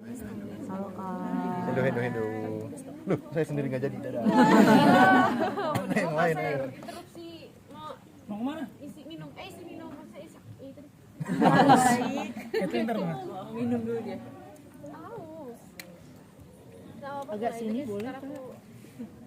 Halo Kak. Hendo. Loh, saya sendiri nggak jadi. Dadah. Mana yang lain? Ayo. Interupsi Mau kemana? isi minum masa isi itu deh. Itu ntar banget. Minum dulu dia. Haus. Agak sini boleh Kak.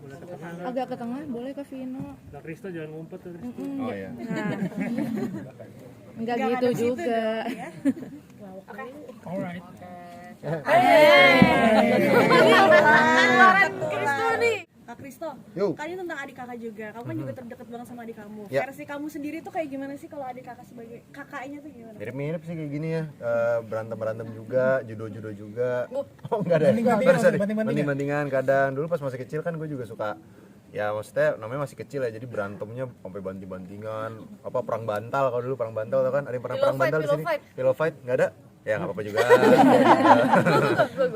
Boleh ke tengah. Agak ke tengah boleh Kak Vino. Kak Kristo jangan ngumpet tuh. Kristo. Oh ya. Enggak gitu juga. Alright. Kemarin Kristo nih. Kak Kristo, Yo. kan ini tentang adik kakak juga. Kamu kan juga terdekat banget sama adik kamu. Ya. Versi kamu sendiri tuh kayak gimana sih kalau adik kakak sebagai kakaknya tuh gimana? Mirip-mirip sih kayak gini ya. Berantem juga, judo juga. Oh enggak ada. Banding-bandingan. Banding-bandingan kadang. Dulu pas masih kecil kan gue juga suka. Ya maksudnya namanya masih kecil ya, jadi berantemnya sampai banting-bantingan. Apa perang bantal, kalau dulu perang bantal tau kan? Ada yang pernah perang bantal di sini? Pillow fight nggak ada? Ya nggak apa-apa juga.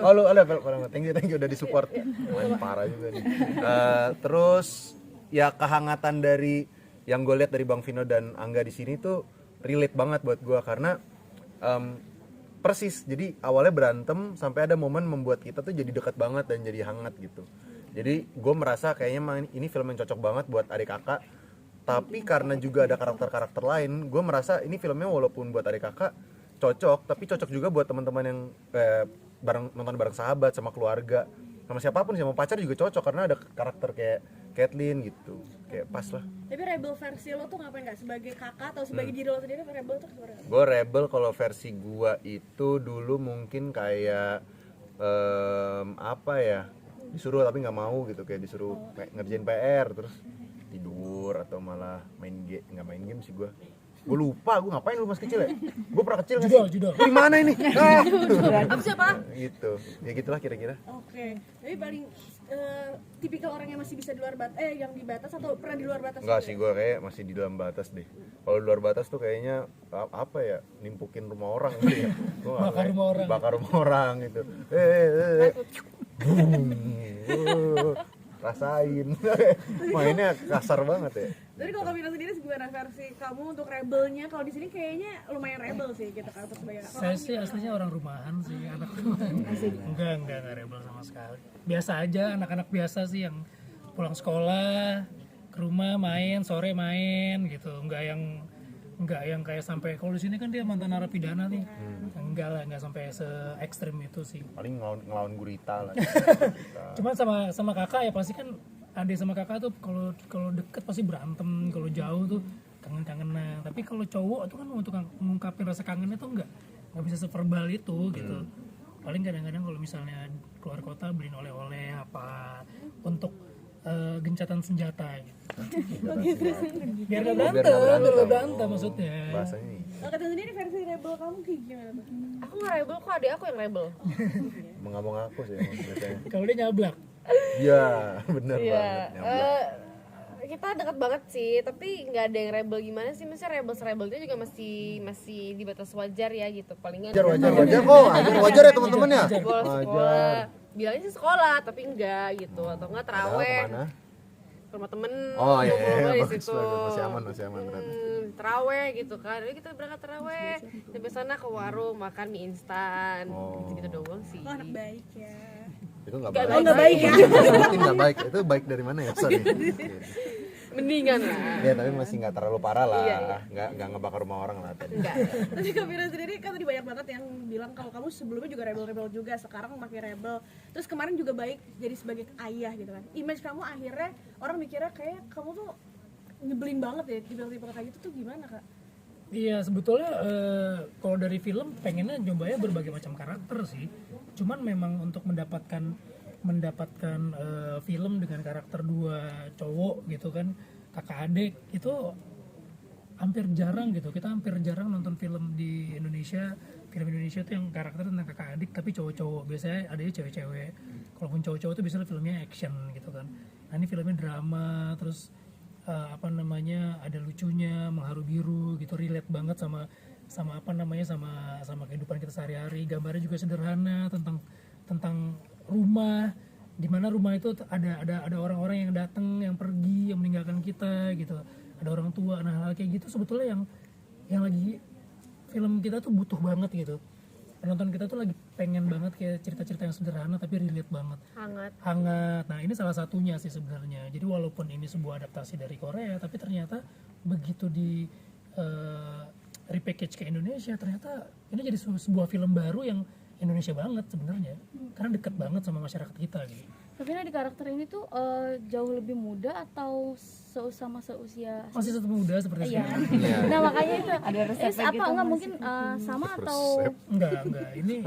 Oh lu ada perang? Thank you udah disupport. Main parah juga nih. Terus ya kehangatan dari yang gue lihat dari Bang Vino dan Angga di sini tuh relate banget buat gue karena persis. Jadi awalnya berantem sampai ada momen membuat kita tuh jadi dekat banget dan jadi hangat gitu. Jadi gue merasa kayaknya ini film yang cocok banget buat adik kakak. Tapi karena juga ada karakter-karakter lain, gue merasa ini filmnya walaupun buat adik kakak cocok, tapi cocok juga buat teman-teman yang nonton bareng sahabat, sama keluarga, sama siapapun, sama pacar juga cocok karena ada karakter kayak Caitlyn gitu, kayak pas lah. Tapi rebel versi lo tuh ngapain nggak sebagai kakak atau sebagai diri lo sendiri? Rebel tuh sebenarnya? Gue rebel kalau versi gue itu dulu mungkin kayak apa ya, disuruh tapi nggak mau gitu, kayak disuruh ngerjain PR terus tidur atau malah nggak main game sih gue lupa gue ngapain lu masih kecil ya, gue pernah kecil nggak sih? Judo. Di mana ini? Apa siapa? Gitu, ya gitulah kira-kira. Oke. Tapi paling tipikal orang yang masih bisa di luar batas, yang di batas atau pernah di luar batas? Enggak gitu sih, ya? gue kayak masih di dalam batas deh. Kalau di luar batas tuh kayaknya apa ya, nimpukin rumah orang gitu ya. Bakar rumah orang. Bakar rumah orang gitu. Rasain. Mainnya kasar banget ya. Jadi kalau Kamila sendiri gimana versi kamu untuk rebelnya? Kalau di sini kayaknya lumayan rebel sih gitu kan untuk sebagai kakak. Saya sih aslinya orang rumahan sih, anak rumahan. Enggak rebel sama sekali. Biasa aja, anak-anak biasa sih yang pulang sekolah ke rumah main, sore main gitu. Enggak yang kayak sampai, kalau di sini kan dia mantan narapidana nih. Enggak sampai se ekstrim itu sih. Paling ngelawan gurita lah. Cuman sama kakak ya pasti kan, adik sama kakak tuh kalau deket pasti berantem, kalau jauh tuh kangen-kangenan. Tapi kalau cowok tuh kan untuk mengungkapin rasa kangennya tuh nggak bisa severbal itu gitu. Paling kadang-kadang kalau misalnya keluar kota beliin oleh-oleh apa untuk gencatan senjata gitu. Biar nggak berantem maksudnya. Bahasanya nih. Kalau kata sendiri versi rebel kamu kayak gimana tuh? Aku nggak rebel kok, adik aku yang rebel. Mengamuk aku sih emang biasanya. Kalau dia nyablak. Iya, bener Iya. banget. Nyablak. Kita dekat banget sih, tapi nggak ada yang rebel gimana sih? Maksudnya rebel itu juga masih di batas wajar ya gitu. Palingan Wajar kok, wajar ya teman-teman ya. bolos sekolah. Bilangnya sih sekolah, tapi enggak gitu. Atau enggak terawih. Kemana? Ke rumah temen. Oh iya, ngumpul di bagus, situ. bagus. Masih aman berarti. Terawih gitu kan. Jadi kita berangkat terawih. Sampai sana ke warung makan mie instan. Gitu-gitu doang sih. Oh, anak baik ya. Itu nggak Nggak baik. nggak baik ya. Sebutin nggak baik. Itu baik dari mana ya? Sorry. Mendingan lah. Ya tapi masih nggak terlalu parah lah. Iya. Nggak ngebakar rumah orang lah tadi. Enggak. Tapi Kamila sendiri kan tadi banyak banget yang bilang kalau kamu sebelumnya juga rebel-rebel juga, sekarang makin rebel. Terus kemarin juga baik jadi sebagai ayah gitu kan. Image kamu akhirnya orang mikirnya kayak kamu tuh nyebelin banget ya, tipe-tipe kayak gitu tuh gimana Kak? Iya sebetulnya kalau dari film pengennya nyobanya berbagai macam karakter sih. Cuman memang untuk mendapatkan film dengan karakter dua cowok gitu kan, kakak adik itu hampir jarang gitu. Kita hampir jarang nonton film di Indonesia, film Indonesia tuh yang karakter tentang kakak adik tapi cowok-cowok. Biasanya adanya cewek-cewek. Kalaupun cowok-cowok tuh biasanya filmnya action gitu kan. Nah ini filmnya drama, terus ada lucunya, mengharu biru gitu, relate banget sama kehidupan kita sehari-hari. Gambarnya juga sederhana tentang rumah, di mana rumah itu ada orang-orang yang datang, yang pergi, yang meninggalkan kita gitu. Ada orang tua. Nah, hal kayak gitu sebetulnya yang lagi film kita tuh butuh banget gitu. penonton kita tuh lagi pengen banget kayak cerita-cerita yang sederhana tapi relate banget, hangat. Nah ini salah satunya sih sebenarnya. Jadi walaupun ini sebuah adaptasi dari Korea, tapi ternyata begitu di repackage ke Indonesia, ternyata ini jadi sebuah film baru yang Indonesia banget sebenarnya, karena dekat banget sama masyarakat kita gitu. Tapi nah di karakter ini tuh jauh lebih muda atau seusia Masih satu muda seperti iya. sekarang. Nah makanya itu Ada resepnya apa gitu, enggak mungkin sama atau Enggak, ini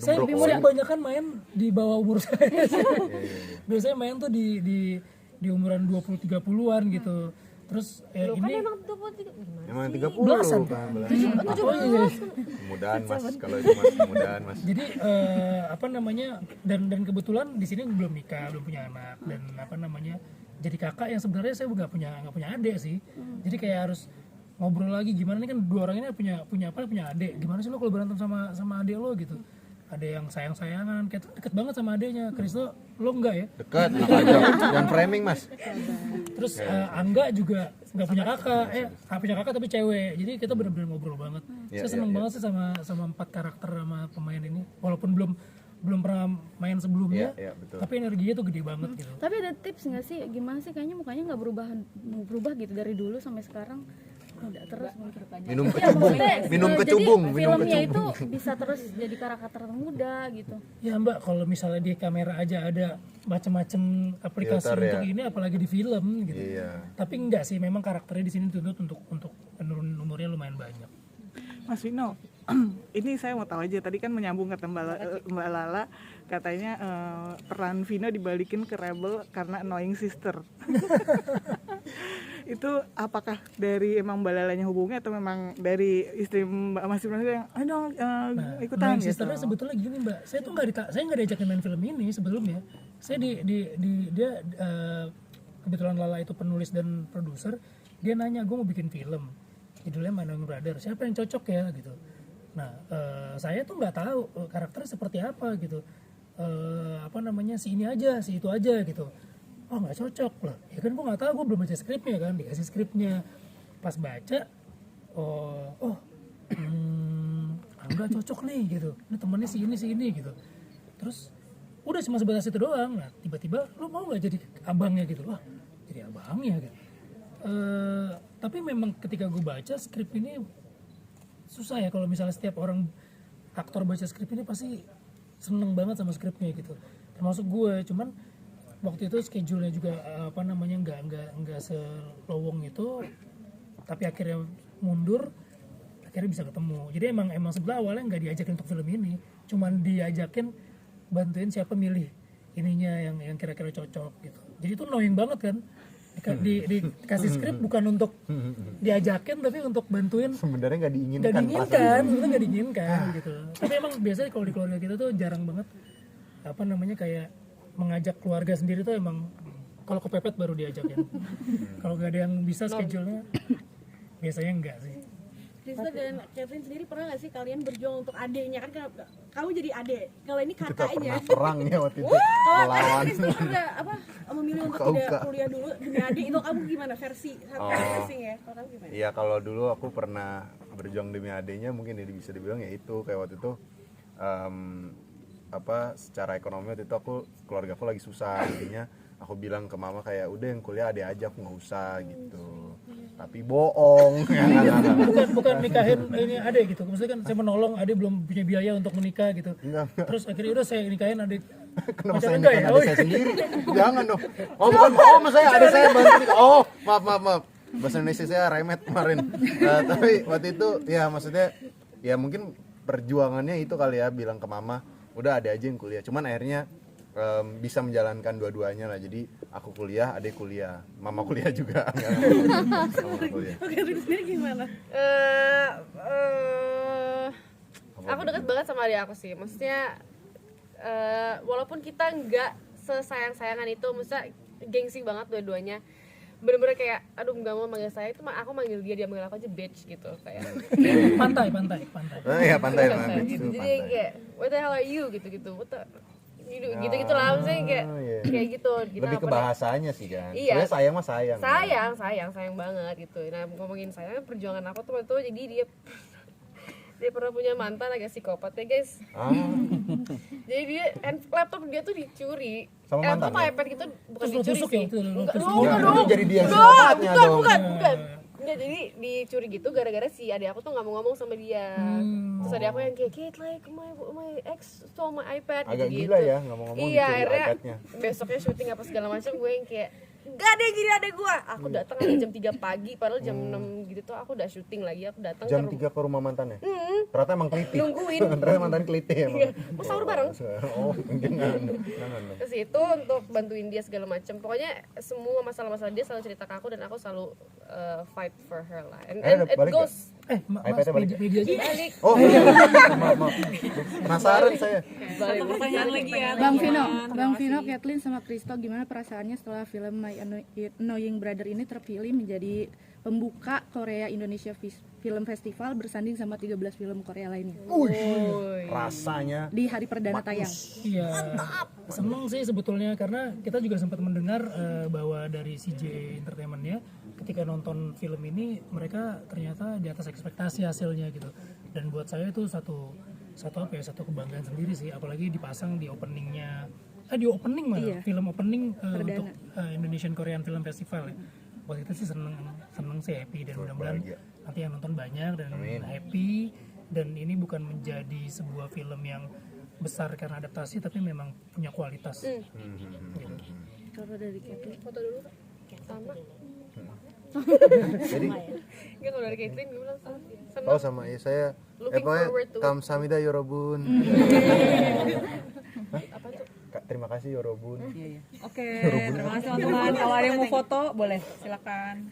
saya kebanyakan main di bawah umur saya. Biasanya main tuh di umuran 20-30-an gitu. Terus Kan ini emang 23 gimana? Emang 30 belasan. kan. Oh iya. Kemudahan Mas, kalau itu Mas kemudahan Mas. Jadi apa namanya, dan kebetulan di sini belum nikah, belum punya anak, dan apa namanya, jadi kakak yang sebenarnya saya nggak punya adik sih. Jadi kayak harus ngobrol lagi gimana nih, kan dua orang ini punya adik, gimana sih lo kalau berantem sama adik lo gitu. Ada yang sayang-sayangan, kayak deket banget sama adiknya. Kristo, lo enggak ya? Dekat, aja. Jangan framing Mas. Terus Angga juga nggak punya kakak, punya kakak tapi cewek. Jadi kita benar-benar ngobrol banget. Saya seneng banget sih sama 4 karakter sama pemain ini. Walaupun belum pernah main sebelumnya, betul. tapi energinya tuh gede banget gitu. tapi ada tips nggak sih gimana sih kayaknya mukanya nggak berubah gitu dari dulu sampai sekarang muda terus mungkin. Minum kecubung, minum kecubung, Jadi minum filmnya itu kecubung. bisa terus jadi karakter muda gitu. Ya Mbak, kalau misalnya di kamera aja ada macam-macam aplikasi Filter, untuk ya. ini, apalagi di film gitu. Iya. Tapi enggak sih, memang karakternya di sini dituntut untuk menurun umurnya lumayan banyak. Mas Vino, ini saya mau tahu aja, tadi kan menyambung kata Mbak Lala, katanya peran Vino dibalikin ke Rebel karena annoying sister. Itu apakah dari emang Mbak Lalanya hubungnya atau memang dari istri Mbak Mas Vino yang ikutan Nah, gitu? sisternya sebetulnya gini Mbak, saya tuh nggak diajakin main film ini sebelumnya. Saya dia kebetulan Lala itu penulis dan produser, dia nanya gue mau bikin film, judulnya My Knowing Brother, siapa yang cocok ya gitu. Nah saya tuh nggak tahu karakternya seperti apa gitu. Apa namanya, si ini aja, si itu aja gitu. Oh nggak cocok lah, ya kan gue nggak tahu, gue belum baca skripnya kan, dikasih skripnya, pas baca, nggak cocok nih gitu, ini temennya si ini gitu, terus udah cuma sebatas itu doang. Nah tiba-tiba lo mau nggak jadi abangnya gitu, wah jadi abangnya gitu. Tapi memang ketika gue baca skrip ini susah ya, kalau misalnya setiap orang aktor baca skrip ini pasti seneng banget sama skripnya gitu, termasuk gue. Cuman waktu itu schedule-nya juga apa namanya nggak selowong itu, tapi akhirnya mundur, akhirnya bisa ketemu. Jadi emang sebelah awalnya nggak diajakin untuk film ini, cuman diajakin bantuin siapa milih ininya yang kira-kira cocok gitu. Jadi itu annoying banget kan, dikasih skrip bukan untuk diajakin tapi untuk bantuin. Sebenarnya nggak diinginkan. Sebenarnya nggak diinginkan gitu. Tapi emang biasanya kalau di keluarga kita tuh jarang banget apa namanya kayak mengajak keluarga sendiri tuh, emang kalau kepepet baru diajakin. Kalau nggak ada yang bisa schedule-nya, biasanya enggak sih. Krista dan Kevin sendiri pernah nggak sih kalian berjuang untuk adeknya, kan kamu jadi adek, kalau ini Kita kakaknya. pernah perang ya waktu itu Kalau melawan. Kevin pernah memilih untuk tidak kuliah dulu demi adik, itu kamu gimana versi masing ya? Kalau kamu gimana? Iya, kalau dulu aku pernah berjuang demi adenya, mungkin jadi bisa dibilang ya itu, kayak waktu itu secara ekonomi waktu itu keluarga aku lagi susah, jadinya aku bilang ke mama kayak udah yang kuliah adek aja, aku nggak usah gitu. Tapi bohong. bukan nikahin ini adek gitu, maksudnya kan saya menolong adek belum punya biaya untuk menikah gitu. Enggak. Terus akhirnya udah saya nikahin adek. Kenapa Macam saya enggak nikahin ya? adik saya sendiri? Jangan dong. Oh bukan, mas saya adik saya bantu nikah. Oh maaf. Bahasa Indonesia saya remet kemarin. Tapi waktu itu ya maksudnya ya mungkin perjuangannya itu kali ya, bilang ke mama udah adek aja yang kuliah. Cuman akhirnya bisa menjalankan dua-duanya lah. Jadi aku kuliah, adek kuliah, mama kuliah juga. Mama kuliah. Oke, Kevin sendiri gimana? Aku deket banget sama adik aku sih, maksudnya walaupun kita nggak sesayang-sayangan itu, maksudnya gengsi banget dua-duanya, bener-bener kayak aduh nggak mau manggil saya, itu aku manggil dia manggil aku aja bitch gitu kayak. Pantai. Iya pantai Gitu. Jadi kayak what the hell are you gitu gitu lah, maksudnya kayak gitu. Kita Lebih ke bahasanya sih kan. Iya. Sebenarnya sayang mah sayang. Sayang banget gitu. Nah ngomongin sayang, perjuangan aku tuh waktu itu, jadi dia Dia pernah punya mantan agak psikopat ya guys. Jadi dia laptop dia tuh dicuri. Sama Laptop mantannya? iPad gitu bukan Terus lo dicuri tusuk sih. ya? Itu lo Enggak, tusuk. Ya, dong. itu jadi dia Enggak, psikopatnya dong. bukan. Enggak, jadi dicuri gitu gara-gara si adik aku tuh nggak mau ngomong sama dia. Terus adik aku yang kayak Kate like my ex stole my iPad Agak gitu. gila ya, nggak mau ngomong Iya, dicuri akhirnya iPad-nya. besoknya syuting apa segala macam gue yang kayak gak ada yang gini adek gue. Aku datang ada jam 3 pagi padahal jam 6 gitu tuh aku udah syuting lagi. Aku datang Jam ke 3 ke rumah mantannya? Ternyata emang keliti. Nungguin. Ternyata mantan keliti emang. mau sahur bareng. Oh, mungkin jangan. Ke situ untuk bantuin dia segala macam. Pokoknya semua masalah-masalah dia selalu cerita ke aku dan aku selalu fight for her lah. And it balik goes Mas, iPad-nya balik. media aja. balik. Oh, maaf. Penasaran saya. Balik. Pertanyaan lagi ya. Bang Vino, Kathleen sama Kristo gimana perasaannya setelah film My Annoying Brother ini terpilih menjadi pembuka Korea Indonesia Film Festival bersanding sama 13 film Korea lainnya Rasanya di hari perdana tayang. Iya, seneng sih sebetulnya karena kita juga sempat mendengar bahwa dari CJ Entertainment-nya ketika nonton film ini mereka ternyata di atas ekspektasi hasilnya gitu. Dan buat saya itu satu kebanggaan sendiri sih, apalagi dipasang di openingnya, di opening mana? Iya. Film opening untuk Indonesian Korean Film Festival ya. Buat itu sih seneng sih, happy, dan mudah-mudahan nanti yang nonton banyak dan happy. Dan ini bukan menjadi sebuah film yang besar karena adaptasi, tapi memang punya kualitas. Gitu. Kalau dari Kathleen, Foto dulu sama. jadi Enggak, kalau dari Caitlyn gue bilang sama. oh sama ya saya Looking pokoknya forward to it. kamsahamnida yorobun. Apa tuh? Kak, terima kasih yorobun. Oke, terima kasih teman-teman. Kalau ada yang mau foto boleh, silakan.